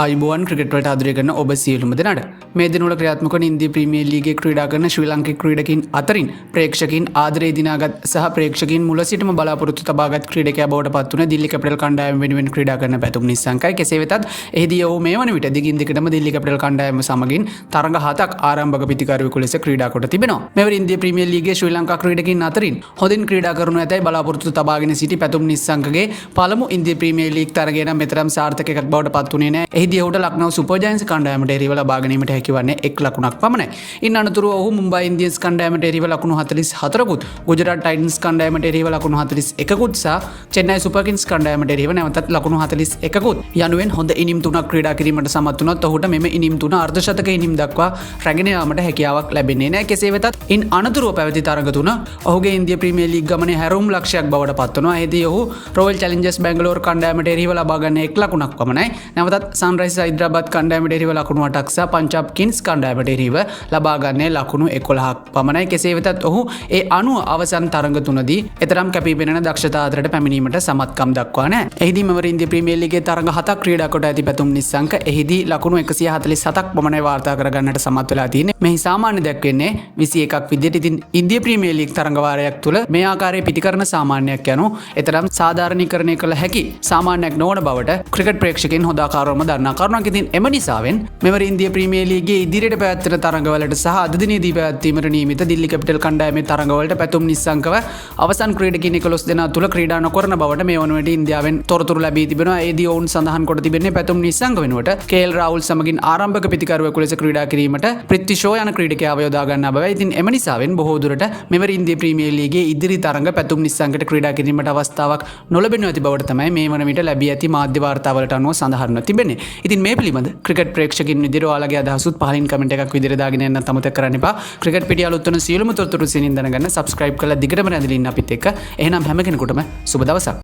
ආයුබෝවන් ක්‍රිකට් වලට ආදරය කරන ඔබ සියලුම දෙනාට මේ දිනවල ක්‍රියාත්මක වන ඉන්දිය ප්‍රීමියර් ලීගයේ ක්‍රීඩා කරන ශ්‍රී ලාංකික ක්‍රීඩකින් අතරින් ප්‍රේක්ෂකයින් ආදරය දිනාගත් සහ ප්‍රේක්ෂකයින් මුල සිටම බලාපොරොත්තු තබාගත් ක්‍රීඩකයා බවට පත් වුණ දිල්ලි කැපිටල් කණ්ඩායම වෙනුවෙන් ක්‍රීඩා කරන පැතුම් නිස්සංකයි. කෙසේ වෙතත් එහිදී ඔහු මේ වන විට දිගින් දිගටම දිල්ලි කැපිටල් කණ්ඩායම සමගින් තරඟ 7ක් ආරම්භක පිතිකරුවෙකු ලෙස ක්‍රීඩා කොට තිබෙනවා. මෙවර ඉන්දිය ප්‍රීමියර් ලීගයේ ශ්‍රී ලංකා ක්‍රීඩකින් අතරින් හොඳින් ක්‍රීඩා කරනු ඇතැයි බලාපොරොත්තු තබාගෙන සිටි පැතුම් නිස්සංකගේ පළමු ඉන්දිය ප්‍රීමියර් ලීග් තරගය නම් මෙතරම් සාර්ථක එකක් බවට පත් වුණේ නැහැ. එහිදී ඔහුට ලක්නෝ සුපර් ජයන්ට්ස් කණ්ඩායමට එරෙහිව ලබා ගැනීමට හැකි වන්නේ 1 ලකුණක් පමණයි. ඉන් අනතුරුව ඔහු මුම්බයි ඉන්දියන්ස් කණ්ඩායමට එරෙහිව ලකුණු 44කුත්, ගුජරාට් ටයිටන්ස් කණ්ඩායමට එරෙහිව ලකුණු 41කුත් සහ චෙන්නයි සුපර් කිංස් කණ්ඩායමට එරෙහිව නැවතත් ලකුණු 41කුත් යනුවෙන් හොඳ ඉනිම් 3ක් ක්‍රීඩා කිරීමට සමත් වුණොත් ඔහුට මෙම ඉනිම් 3 අර්ධශතක ඉනිම් දක්වා රැගෙන යාමට හැකියාවක් ලැබෙන්නේ නැහැ. කෙසේ වෙතත් ඉන් අනතුරුව පැවති තරඟ 3 ඔහුගේ ඉන්දිය ප්‍රීමියර් ලීග් ගමනේ හැරවුම් ලක්ෂයක් බවට පත් වුණා. එහිදී ඔහු රොයල් චැලෙන්ජර්ස් බැංගලෝර කණ්ඩායමට එරෙහිව ලබා ගන්න 1 ලකුණක් පමණයි. නැවතත් සන්රයිසර්ස් හයිදරාබාද් කණ්ඩායමට එරෙහිව ලකුණු 8ක් සහ පංජාබ් කිංස් කණ්ඩායමට එරෙහිව ලබා ගන්නේ ලකුණු 11ක් පමණයි. කෙසේ වෙතත් ඔහු ඒ අනුව අවසන් තරඟ 3දී එතරම් කැපී පෙනෙන දක්ෂතා අතරට පැමිණීමට සමත්කම් දක්වා නැහැ. එහිදී මෙවර ඉන්දිය ප්‍රීමියර් ලීගයේ තරඟ 7ක් ක්‍රීඩා කොට ඇති පැතුම් නිස්සංක එහිදී ලකුණු 147ක් පමණයි වාර්තා කර ගන්නට සමත් වෙලා තියෙන්නේ. මෙහි සාමාන්‍ය දක්වන්නේ 21ක් විදිහට. ඉතින් ඉන්දිය ප්‍රීමියර් ලීග් තරඟ වාරයක් තුල මේ ආකාරයේ පිටිකරන සාමාන්‍යයක් යනු එතරම් සාධාරණීකරණය කළ හැකි සාමාන්‍යයක් නොවන බවට ක්‍රිකට් ප්‍රේක්ෂකයන් හොදාකාරවම දන්නා කරුණක්. ඉතින් එම නිසාවෙන් මෙවර ඉන්දිය ප්‍රීමියර් ලීගයේ ඉදිරියට පැවැත්වෙන තරඟවලට සහ අද දිනේදී පැවැත්වීමට නියමිත දිල්ලි කැපිටල් කණ්ඩායමේ තරඟවලට පැතුම් නිස්සංකව අවසන් ක්‍රීඩකින් 11 දෙනා තුල ක්‍රීඩා නොකරන බවට මේ වන විට ඉන්දියාවෙන් තොරතුරු ලැබී තිබෙනවා. ඒදී ඔවුන් සඳහන් කොට තිබෙන්නේ පැතුම් නිස්සංක වෙනුවට කේඑල් රාහුල් සමගින් ආරම්භක පිතිකරුවෙකු ලෙස ක්‍රීඩා කිරීමට පෘථ්වි ෂෝ යන ක්‍රීඩකයාව යොදා ගන්නා බවයි. ඉතින් එම නිසාවෙන් බොහෝ දුරට මෙවර ඉන්දිය ප්‍රීමියර් ලීගයේ ඉදිරි තරඟ පැතුම් නිස්සංකට ක්‍රීඩා කිරීමට අවස්ථාවක් නොලැබෙනු ඇති බවට තමයි මේ වන විට ලැබී ඇති මාධ්‍ය වාර්තාවලට අනුව සඳහන්ව තිබෙන්නේ. ඉතින් මේ පිළිබඳ ක්‍රිකට් ප්‍රේක්ෂකින් විදිහට ඔයාලගේ අදහසුත් පහලින් කමෙන්ට් එකක් විදිහට දාගෙන යන්නත් අමතක කරන්න එපා. ක්‍රිකට් පිටිය අලුත් වෙන සියලුම තොරතුරු සිනින් දැනගන්න subscribe කරලා දිගටම රැඳිලා ඉන්න අපිත් එක්ක. එහෙනම් හැම කෙනෙකුටම සුබ දවසක්.